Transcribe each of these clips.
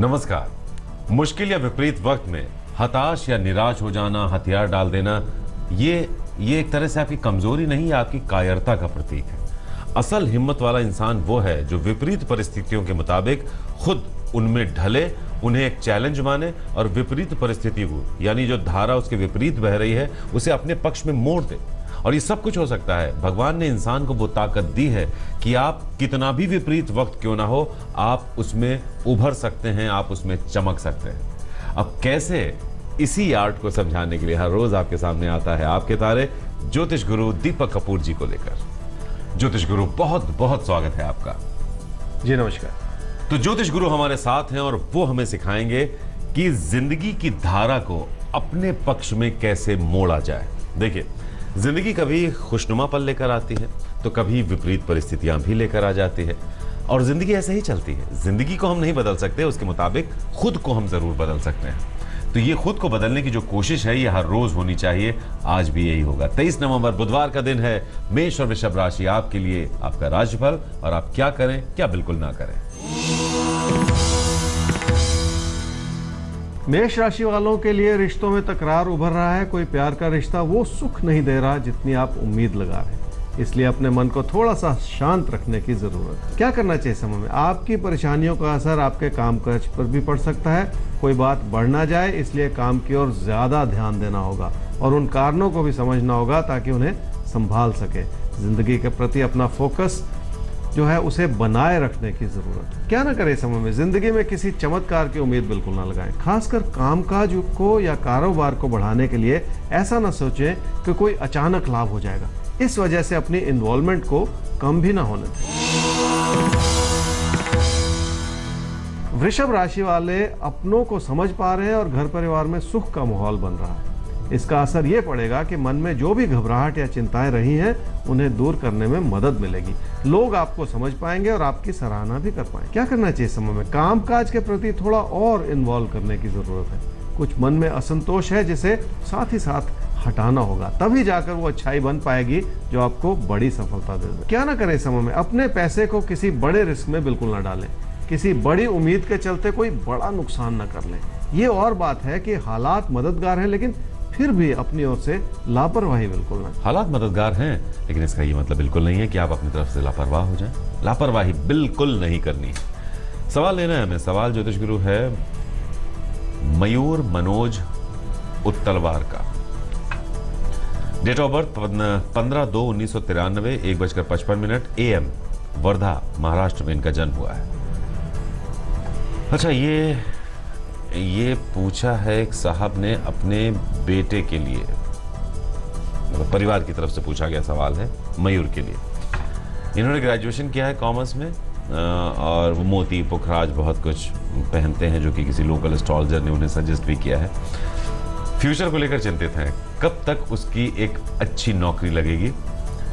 नमस्कार। मुश्किल या विपरीत वक्त में हताश या निराश हो जाना, हथियार डाल देना, ये एक तरह से आपकी कमजोरी नहीं है, आपकी कायरता का प्रतीक है। असल हिम्मत वाला इंसान वो है जो विपरीत परिस्थितियों के मुताबिक खुद उनमें ढले, उन्हें एक चैलेंज माने और विपरीत परिस्थिति को, यानी जो धारा उसके विपरीत बह रही है, उसे अपने पक्ष में मोड़ दे। और ये सब कुछ हो सकता है। भगवान ने इंसान को वो ताकत दी है कि आप कितना भी विपरीत वक्त क्यों ना हो, आप उसमें उभर सकते हैं, आप उसमें चमक सकते हैं। अब कैसे, इसी आर्ट को समझाने के लिए हर रोज आपके सामने आता है आपके तारे ज्योतिष गुरु दीपक कपूर जी को लेकर। ज्योतिष गुरु, बहुत बहुत स्वागत है आपका। जी नमस्कार। तो ज्योतिष गुरु हमारे साथ हैं और वो हमें सिखाएंगे कि जिंदगी की धारा को अपने पक्ष में कैसे मोड़ा जाए। देखिए, जिंदगी कभी खुशनुमा पल लेकर आती है तो कभी विपरीत परिस्थितियां भी लेकर आ जाती है, और जिंदगी ऐसे ही चलती है। जिंदगी को हम नहीं बदल सकते, उसके मुताबिक खुद को हम जरूर बदल सकते हैं। तो ये खुद को बदलने की जो कोशिश है, ये हर रोज होनी चाहिए। आज भी यही होगा। 23 नवंबर बुधवार का दिन है। मेष और वृषभ राशि आपके लिए आपका राशिफल, और आप क्या करें, क्या बिल्कुल ना करें। मेष राशि वालों के लिए रिश्तों में तकरार उभर रहा है। कोई प्यार का रिश्ता वो सुख नहीं दे रहा जितनी आप उम्मीद लगा रहे हैं, इसलिए अपने मन को थोड़ा सा शांत रखने की जरूरत है। क्या करना चाहिए समय में? आपकी परेशानियों का असर आपके कामकाज पर भी पड़ सकता है। कोई बात बढ़ ना जाए, इसलिए काम की ओर ज्यादा ध्यान देना होगा और उन कारणों को भी समझना होगा ताकि उन्हें संभाल सके। जिंदगी के प्रति अपना फोकस जो है उसे बनाए रखने की जरूरत है। क्या ना करें समय में? जिंदगी में किसी चमत्कार की उम्मीद बिल्कुल ना लगाएं। खासकर कामकाज को या कारोबार को बढ़ाने के लिए ऐसा ना सोचें कि कोई अचानक लाभ हो जाएगा। इस वजह से अपनी इन्वॉल्वमेंट को कम भी ना होने दें। वृषभ राशि वाले अपनों को समझ पा रहे हैं और घर परिवार में सुख का माहौल बन रहा है। इसका असर ये पड़ेगा कि मन में जो भी घबराहट या चिंताएं रही हैं, उन्हें दूर करने में मदद मिलेगी। लोग आपको समझ पाएंगे और आपकी सराहना भी कर पाएंगे। क्या करना चाहिए समय में? कामकाज के प्रति थोड़ा और इन्वॉल्व करने की जरूरत है। कुछ मन में असंतोष है जिसे साथ ही साथ हटाना होगा, तभी जाकर वो अच्छाई बन पाएगी जो आपको बड़ी सफलता दे दे। क्या ना करें समय में? अपने पैसे को किसी बड़े रिस्क में बिल्कुल ना डालें। किसी बड़ी उम्मीद के चलते कोई बड़ा नुकसान न कर लें। ये और बात है कि हालात मददगार हैं, लेकिन फिर भी अपनी ओर से लापरवाही बिल्कुल ना। हालात मददगार हैं, लेकिन इसका ये मतलब बिल्कुल नहीं है कि आप अपनी तरफ से लापरवाह हो जाएं। लापरवाही बिल्कुल नहीं करनी है। सवाल लेना है हमें। सवाल ज्योतिष गुरु है मयूर मनोज उत्तलवार का। Date of birth 15/2/1993, 1:55 AM, Wardha Maharashtra में इनका जन्म हुआ है। अच्छा, ये पूछा है एक साहब ने अपने बेटे के लिए, मतलब परिवार की तरफ से पूछा गया सवाल है मयूर के लिए। इन्होंने ग्रेजुएशन किया है कॉमर्स में, और वो मोती पुखराज बहुत कुछ पहनते हैं, जो कि किसी लोकल एस्ट्रोलॉजर ने उन्हें सजेस्ट भी किया है। फ्यूचर को लेकर चिंतित हैं, कब तक उसकी एक अच्छी नौकरी लगेगी,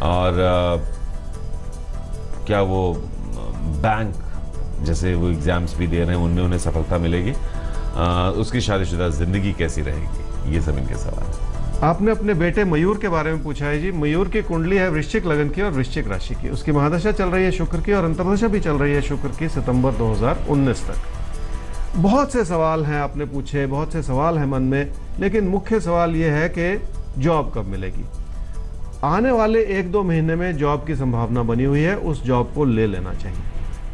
और क्या वो बैंक जैसे वो एग्जाम्स भी दे रहे हैं उनमें उन्हें सफलता मिलेगी, उसकी शादीशुदा जिंदगी कैसी रहेगी, ये सब इनके सवाल है। आपने अपने बेटे मयूर के बारे में पूछा है जी। मयूर की कुंडली है वृश्चिक लगन की और वृश्चिक राशि की। उसकी महादशा चल रही है शुक्र की, और अंतर्दशा भी चल रही है शुक्र की सितंबर 2019 तक। बहुत से सवाल हैं आपने पूछे, बहुत से सवाल हैं मन में, लेकिन मुख्य सवाल ये है कि जॉब कब मिलेगी। आने वाले 1-2 महीने में जॉब की संभावना बनी हुई है, उस जॉब को ले लेना चाहिए।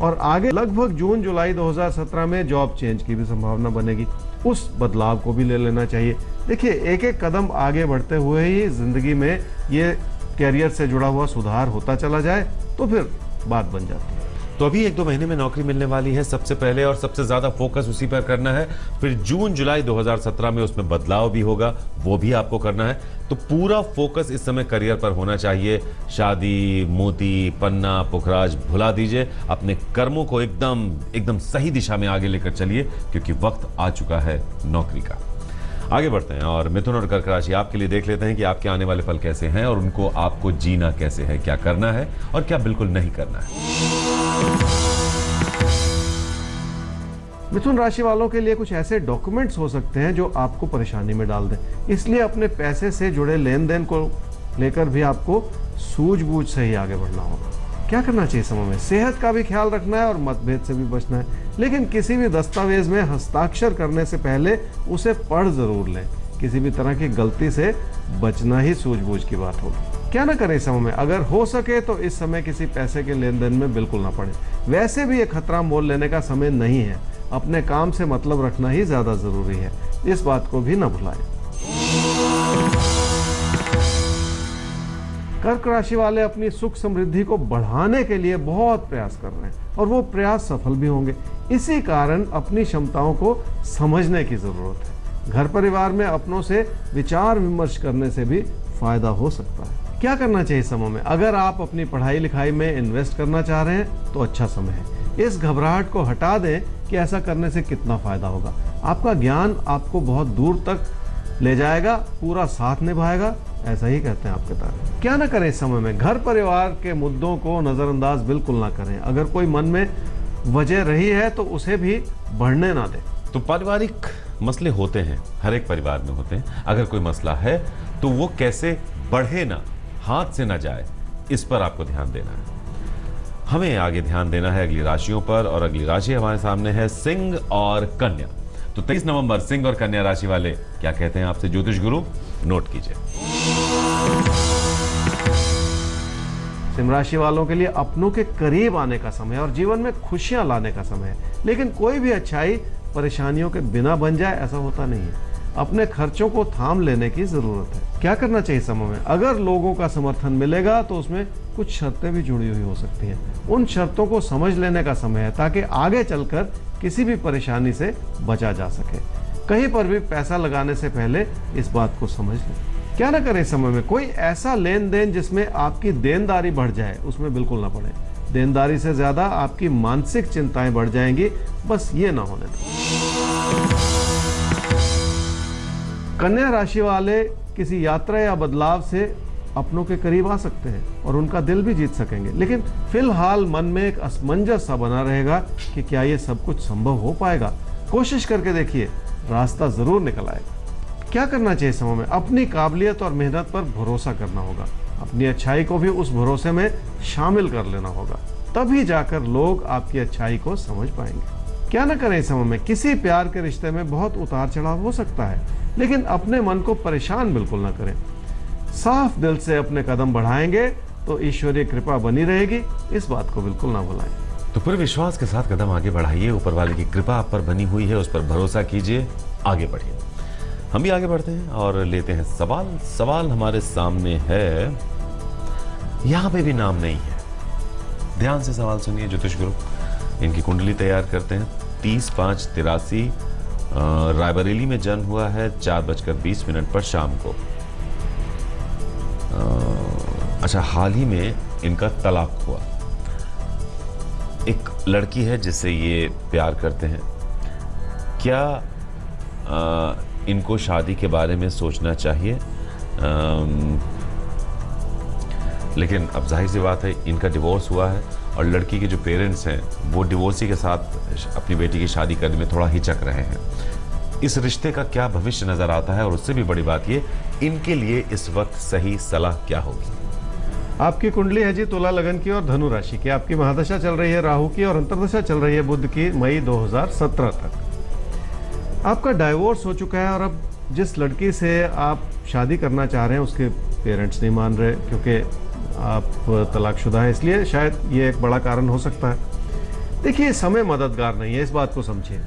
और आगे लगभग जून जुलाई 2017 में जॉब चेंज की भी संभावना बनेगी, उस बदलाव को भी ले लेना चाहिए। देखिए, एक एक कदम आगे बढ़ते हुए ही जिंदगी में ये कैरियर से जुड़ा हुआ सुधार होता चला जाए तो फिर बात बन जाती है। तो अभी 1-2 महीने में नौकरी मिलने वाली है सबसे पहले, और सबसे ज्यादा फोकस उसी पर करना है। फिर जून जुलाई 2017 में उसमें बदलाव भी होगा, वो भी आपको करना है। तो पूरा फोकस इस समय करियर पर होना चाहिए। शादी, मोती, पन्ना, पुखराज भुला दीजिए। अपने कर्मों को एकदम सही दिशा में आगे लेकर चलिए, क्योंकि वक्त आ चुका है नौकरी का। आगे बढ़ते हैं और मिथुन और कर्क राशि आपके लिए देख लेते हैं कि आपके आने वाले फल कैसे हैं और उनको आपको जीना कैसे है, क्या करना है और क्या बिल्कुल नहीं करना है। मिथुन राशि वालों के लिए कुछ ऐसे डॉक्यूमेंट्स हो सकते हैं जो आपको परेशानी में डाल दें, इसलिए अपने पैसे से जुड़े लेन देन को लेकर भी आपको सूझबूझ से ही आगे बढ़ना होगा। क्या करना चाहिए समय में? सेहत का भी ख्याल रखना है और मतभेद से भी बचना है, लेकिन किसी भी दस्तावेज में हस्ताक्षर करने से पहले उसे पढ़ जरूर लें। किसी भी तरह की गलती से बचना ही सूझबूझ की बात होगी। क्या ना करें इस समय में? अगर हो सके तो इस समय किसी पैसे के लेन देन में बिल्कुल ना पड़े। वैसे भी ये खतरा मोल लेने का समय नहीं है। अपने काम से मतलब रखना ही ज्यादा जरूरी है, इस बात को भी ना भुलाएं। कर्क राशि वाले अपनी सुख समृद्धि को बढ़ाने के लिए बहुत प्रयास कर रहे हैं और वो प्रयास सफल भी होंगे। इसी कारण अपनी क्षमताओं को समझने की जरूरत है। घर परिवार में अपनों से विचार विमर्श करने से भी फायदा हो सकता है। क्या करना चाहिए समय में? अगर आप अपनी पढ़ाई लिखाई में इन्वेस्ट करना चाह रहे हैं तो अच्छा समय है। इस घबराहट को हटा दें कि ऐसा करने से कितना फायदा होगा। आपका ज्ञान आपको बहुत दूर तक ले जाएगा, पूरा साथ निभाएगा, ऐसा ही कहते हैं आपके तारे। क्या ना करें इस समय में? घर परिवार के मुद्दों को नजरअंदाज बिल्कुल ना करें। अगर कोई मन में वजह रही है तो उसे भी बढ़ने ना दें। तो पारिवारिक मसले होते हैं, हर एक परिवार में होते हैं। अगर कोई मसला है तो वो कैसे बढ़े ना, हाथ से ना जाए, इस पर आपको ध्यान देना है। हमें आगे ध्यान देना है अगली राशियों पर, और अगली राशि हमारे सामने है सिंह और कन्या। तो 23 नवंबर सिंह और कन्या राशि वाले क्या कहते हैं आपसे ज्योतिष गुरु, नोट कीजिए। सिंह राशि वालों के लिए अपनों के करीब आने का समय और जीवन में खुशियां लाने का समय है, लेकिन कोई भी अच्छाई परेशानियों के बिना बन जाए ऐसा होता नहीं है। अपने खर्चों को थाम लेने की जरूरत है। क्या करना चाहिए समय में? अगर लोगों का समर्थन मिलेगा तो उसमें कुछ शर्तें भी जुड़ी हुई हो सकती हैं। उन शर्तों को समझ लेने का समय है ताकि आगे चलकर किसी भी परेशानी से बचा जा सके। कहीं पर भी पैसा लगाने से पहले इस बात को समझ लें। क्या ना करें समय में? कोई ऐसा लेन देन जिसमें आपकी देनदारी बढ़ जाए उसमें बिल्कुल ना पड़े। देनदारी से ज्यादा आपकी मानसिक चिंताएं बढ़ जाएंगी, बस ये ना होने दें। कन्या राशि वाले किसी यात्रा या बदलाव से अपनों के करीब आ सकते हैं और उनका दिल भी जीत सकेंगे, लेकिन फिलहाल मन में एक असमंजस सा बना रहेगा कि क्या ये सब कुछ संभव हो पाएगा। कोशिश करके देखिए, रास्ता जरूर निकल आएगा। क्या करना चाहिए समय में? अपनी काबिलियत और मेहनत पर भरोसा करना होगा। अपनी अच्छाई को भी उस भरोसे में शामिल कर लेना होगा, तभी जाकर लोग आपकी अच्छाई को समझ पाएंगे। क्या ना करें इस समय में? किसी प्यार के रिश्ते में बहुत उतार चढ़ाव हो सकता है, लेकिन अपने मन को परेशान बिल्कुल ना करें। साफ दिल से अपने कदम बढ़ाएंगे तो ईश्वरीय कृपा बनी रहेगी, इस बात को बिल्कुल ना भुलाएं। तो पूरे विश्वास के साथ कदम आगे बढ़ाइए। ऊपर वाले की कृपा आप पर बनी हुई है, उस पर भरोसा कीजिए, आगे बढ़िए। हम भी आगे बढ़ते हैं और लेते हैं सवाल। सवाल हमारे सामने है, यहां पे भी नाम नहीं है। ध्यान से सवाल सुनिए ज्योतिष गुरु। इनकी कुंडली तैयार करते हैं। 30/5/83 रायबरेली में जन्म हुआ है 4:20 पर शाम को। अच्छा, हाल ही में इनका तलाक हुआ। एक लड़की है जिससे ये प्यार करते हैं। क्या इनको शादी के बारे में सोचना चाहिए? लेकिन अब जाहिर सी बात है, इनका डिवोर्स हुआ है और लड़की के जो पेरेंट्स हैं वो डिवोर्सी के साथ अपनी बेटी की शादी करने में थोड़ा हिचक रहे हैं। इस रिश्ते का क्या भविष्य नजर आता है, और उससे भी बड़ी बात ये, इनके लिए इस वक्त सही सलाह क्या होगी? आपकी कुंडली है जी तुला लगन की और धनु राशि की। आपकी महादशा चल रही है राहु की और अंतर्दशा चल रही है बुध की मई 2017 तक। आपका डाइवोर्स हो चुका है और अब जिस लड़की से आप शादी करना चाह रहे हैं उसके पेरेंट्स नहीं मान रहे, क्योंकि आप तलाकशुदा है, इसलिए शायद ये एक बड़ा कारण हो सकता है। देखिए, समय मददगार नहीं है, इस बात को समझिए,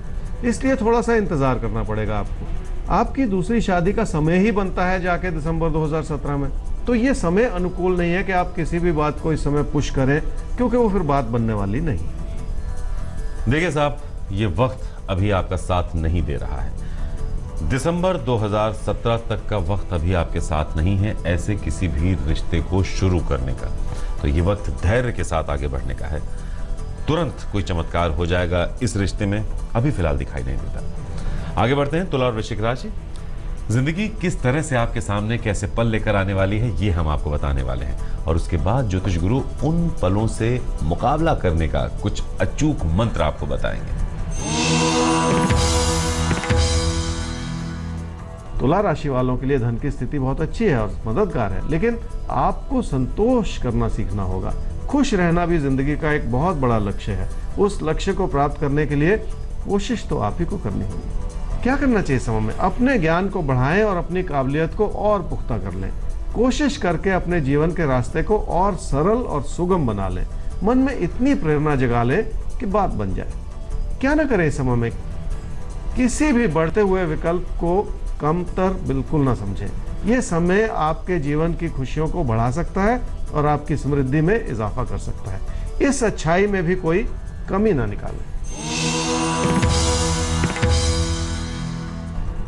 इसलिए थोड़ा सा इंतजार करना पड़ेगा आपको। आपकी दूसरी शादी का समय ही बनता है जाके दिसंबर 2017 में, तो ये समय अनुकूल नहीं है कि आप किसी भी बात को इस समय पुश करें, क्योंकि वो फिर बात बनने वाली नहीं। देखिए साहब, ये वक्त अभी आपका साथ नहीं दे रहा है। दिसंबर 2017 तक का वक्त अभी आपके साथ नहीं है ऐसे किसी भी रिश्ते को शुरू करने का। तो ये वक्त धैर्य के साथ आगे बढ़ने का है। तुरंत कोई चमत्कार हो जाएगा इस रिश्ते में, अभी फिलहाल दिखाई नहीं देता। आगे बढ़ते हैं तुला और वृश्चिक राशि। जिंदगी किस तरह से आपके सामने कैसे पल लेकर आने वाली है, ये हम आपको बताने वाले हैं, और उसके बाद ज्योतिष गुरु उन पलों से मुकाबला करने का कुछ अचूक मंत्र आपको बताएंगे। तुला राशि वालों के लिए धन की स्थिति बहुत अच्छी है और मददगार है, लेकिन आपको संतोष करना सीखना होगा। खुश रहना भी जिंदगी का एक बहुत बड़ा लक्ष्य है। उस लक्ष्य को प्राप्त करने के लिए कोशिश तो आप ही को करनी होगी। क्या करना चाहिए समय में? अपने ज्ञान को बढ़ाएं और अपनी काबिलियत को और पुख्ता कर लें। कोशिश करके अपने जीवन के रास्ते को और सरल और सुगम बना लें। मन में इतनी प्रेरणा जगा लें कि बात बन जाए। क्या ना करें इस समय में? किसी भी बढ़ते हुए विकल्प को कमतर बिल्कुल ना समझें। ये समय आपके जीवन की खुशियों को बढ़ा सकता है और आपकी समृद्धि में इजाफा कर सकता है। इस अच्छाई में भी कोई कमी ना निकालें।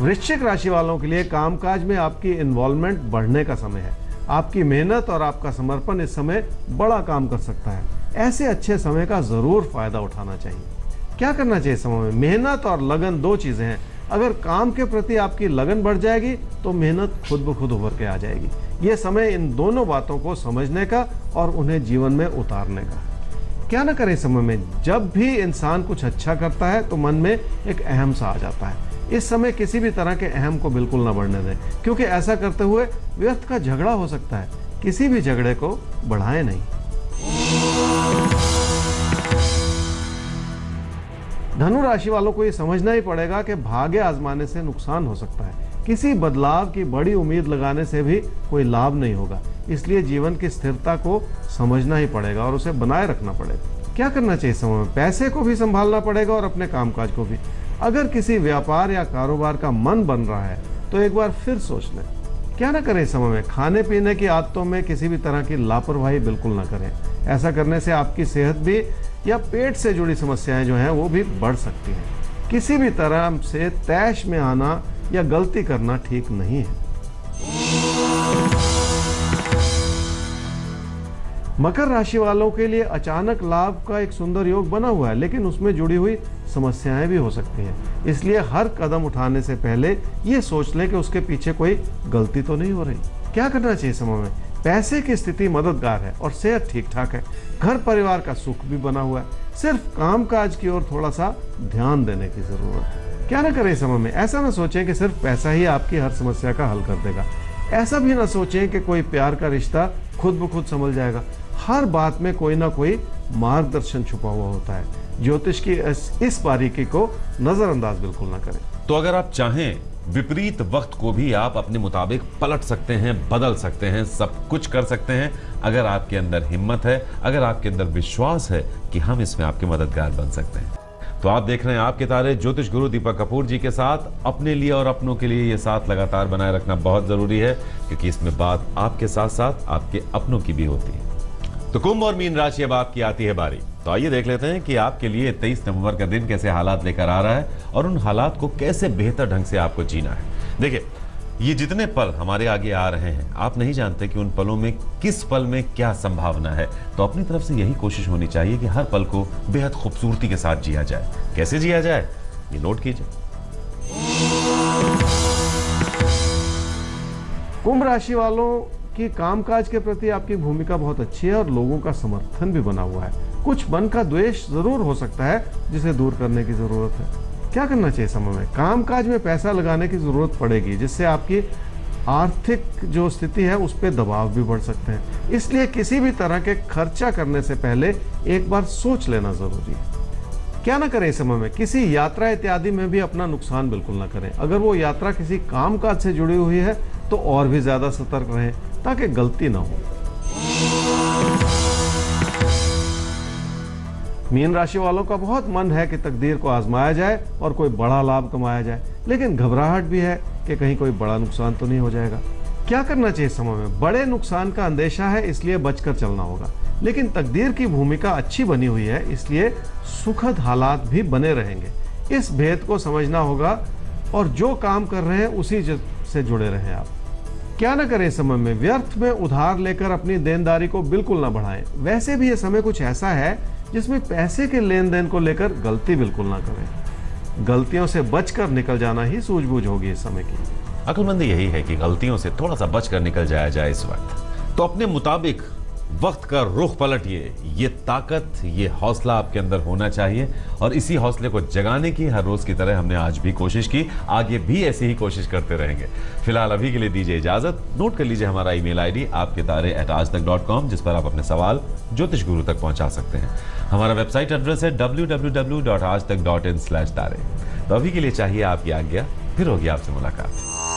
वृश्चिक राशि वालों के लिए कामकाज में आपकी इन्वॉल्वमेंट बढ़ने का समय है। आपकी मेहनत और आपका समर्पण इस समय बड़ा काम कर सकता है। ऐसे अच्छे समय का जरूर फायदा उठाना चाहिए। क्या करना चाहिए समय में? मेहनत और लगन दो चीजें हैं। अगर काम के प्रति आपकी लगन बढ़ जाएगी तो मेहनत खुद ब खुद उभर के आ जाएगी। यह समय इन दोनों बातों को समझने का और उन्हें जीवन में उतारने का। क्या ना करें समय में? जब भी इंसान कुछ अच्छा करता है तो मन में एक अहम सा आ जाता है। इस समय किसी भी तरह के अहम को बिल्कुल ना बढ़ने दें, क्योंकि ऐसा करते हुए व्यर्थ का झगड़ा हो सकता है। किसी भी झगड़े को बढ़ाएं नहीं। धनु राशि वालों को ये समझना ही पड़ेगा कि भाग्य आजमाने से नुकसान हो सकता है। किसी बदलाव की बड़ी उम्मीद लगाने से भी कोई लाभ नहीं होगा। इसलिए जीवन की स्थिरता को समझना ही पड़ेगा और उसे बनाए रखना पड़ेगा। क्या करना चाहिए समय में? पैसे को भी संभालना पड़ेगा और अपने कामकाज को भी। अगर किसी व्यापार या कारोबार का मन बन रहा है तो एक बार फिर सोच लें। क्या ना करें समय में? खाने पीने की आदतों में किसी भी तरह की लापरवाही बिल्कुल ना करें। ऐसा करने से आपकी सेहत भी या पेट से जुड़ी समस्याएं जो हैं वो भी बढ़ सकती हैं। किसी भी तरह से तैश में आना या गलती करना ठीक नहीं है। मकर राशि वालों के लिए अचानक लाभ का एक सुंदर योग बना हुआ है, लेकिन उसमें जुड़ी हुई समस्याएं भी हो सकती हैं। इसलिए हर कदम उठाने से पहले ये सोच लें कि उसके पीछे कोई गलती तो नहीं हो रही। क्या करना चाहिए समय में? पैसे की स्थिति मददगार है और सेहत ठीक ठाक है। घर परिवार का सुख भी बना हुआ है। सिर्फ कामकाज की ओर थोड़ा सा ध्यान देने की जरूरत है। क्या ना करें समय में? ऐसा ना सोचें कि सिर्फ पैसा ही आपकी हर समस्या का हल कर देगा। ऐसा भी ना सोचें कि कोई प्यार का रिश्ता खुद ब खुद संभल जाएगा। हर बात में कोई ना कोई मार्गदर्शन छुपा हुआ होता है। ज्योतिष की इस बारीकी को नजरअंदाज बिल्कुल ना करें। तो अगर आप चाहें, विपरीत वक्त को भी आप अपने मुताबिक पलट सकते हैं, बदल सकते हैं, सब कुछ कर सकते हैं, अगर आपके अंदर हिम्मत है, अगर आपके अंदर विश्वास है कि हम इसमें आपके मददगार बन सकते हैं। तो आप देख रहे हैं आपके तारे ज्योतिष गुरु दीपक कपूर जी के साथ। अपने लिए और अपनों के लिए ये साथ लगातार बनाए रखना बहुत जरूरी है, क्योंकि इसमें बात आपके साथ साथ आपके अपनों की भी होती है। तो कुंभ और मीन राशि अब आपकी आती है बारी। तो आइए देख लेते हैं कि आपके लिए 23 नवंबर का दिन कैसे हालात लेकर आ रहा है और उन हालात को कैसे बेहतर ढंग से आपको जीना है। देखिए, ये जितने पल हमारे आगे आ रहे हैं, आप नहीं जानते कि उन पलों में किस पल में क्या संभावना है। तो अपनी तरफ से यही कोशिश होनी चाहिए कि हर पल को बेहद खूबसूरती के साथ जिया जाए। कैसे जिया जाए, ये नोट कीजिए। कुंभ राशि वालों कि कामकाज के प्रति आपकी भूमिका बहुत अच्छी है और लोगों का समर्थन भी बना हुआ है। कुछ मन का द्वेष जरूर हो सकता है जिसे दूर करने की जरूरत है। क्या करना चाहिए समय में? कामकाज में पैसा लगाने की जरूरत पड़ेगी, जिससे आपकी आर्थिक जो स्थिति है उस पर दबाव भी बढ़ सकते हैं। इसलिए किसी भी तरह के खर्चा करने से पहले एक बार सोच लेना जरूरी है। क्या ना करें समय में? किसी यात्रा इत्यादि में भी अपना नुकसान बिल्कुल ना करें। अगर वो यात्रा किसी कामकाज से जुड़ी हुई है तो और भी ज्यादा सतर्क रहें ताकि गलती ना हो। मीन राशि वालों का बहुत मन है कि तकदीर को आजमाया जाए और कोई बड़ा लाभ कमाया जाए, लेकिन घबराहट भी है कि कहीं कोई बड़ा नुकसान तो नहीं हो जाएगा। क्या करना चाहिए समय में? बड़े नुकसान का अंदेशा है, इसलिए बचकर चलना होगा। लेकिन तकदीर की भूमिका अच्छी बनी हुई है, इसलिए सुखद हालात भी बने रहेंगे। इस भेद को समझना होगा और जो काम कर रहे हैं उसी से जुड़े रहें आप। क्या ना करें समय में? व्यर्थ में उधार लेकर अपनी देनदारी को बिल्कुल ना बढ़ाएं। वैसे भी ये समय कुछ ऐसा है जिसमें पैसे के लेन देन को लेकर गलती बिल्कुल ना करें। गलतियों से बचकर निकल जाना ही सूझबूझ होगी इस समय की। अक्लमंदी यही है कि गलतियों से थोड़ा सा बचकर निकल जाया जाए इस वक्त। तो अपने मुताबिक वक्त का रुख पलटिए, ये ताकत, ये हौसला आपके अंदर होना चाहिए और इसी हौसले को जगाने की हर रोज की तरह हमने आज भी कोशिश की, आगे भी ऐसी ही कोशिश करते रहेंगे। फिलहाल अभी के लिए दीजिए इजाजत। नोट कर लीजिए हमारा ईमेल आईडी aapketare@aajtak.com, जिस पर आप अपने सवाल ज्योतिष गुरु तक पहुंचा सकते हैं। हमारा वेबसाइट एड्रेस है www.aajtak.in/tare। तो अभी के लिए चाहिए आपकी आज्ञा, फिर होगी आपसे मुलाकात।